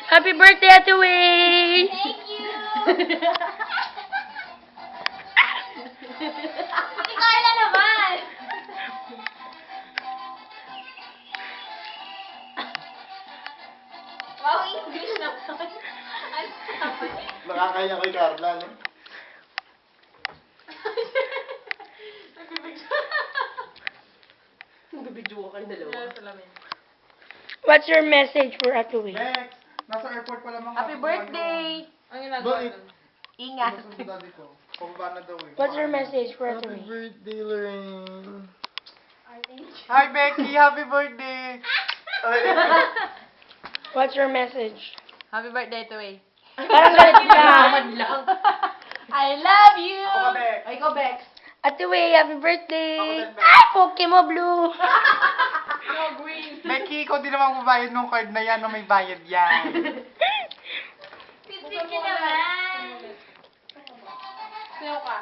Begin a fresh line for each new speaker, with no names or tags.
Happy birthday, Ate Way!
Thank you! Si Carla naman! Wow, English naman. Ano naman?
Nakakaya kay Carla, no?
Nagbibidyo ka kayong dalawa.
What's your message for Ate Way?
Lex! Nasa airport pala mga
Happy birthday!
Ang ginagawa
Bakit?
doon.
Ingat.
Gusto sa daddy ko. Pababa na daw eh.
What's your message for Ate
Happy
Way?
birthday, Lorraine.
Ay, thank you.
Hi, Becky! Happy birthday!
What's your message?
Happy birthday to Way.
Parang galit ka.
lang.
I love you!
Ako ka, Beck.
Ay, ikaw, Bex.
Ate Way, happy birthday!
Ako din, Beck.
Ay, Pokemon Blue!
No, green.
Becky, ikaw din naman magbabayad ng card na yan, no? May bayad yan.
Sweet ka naman!
Sayo ka.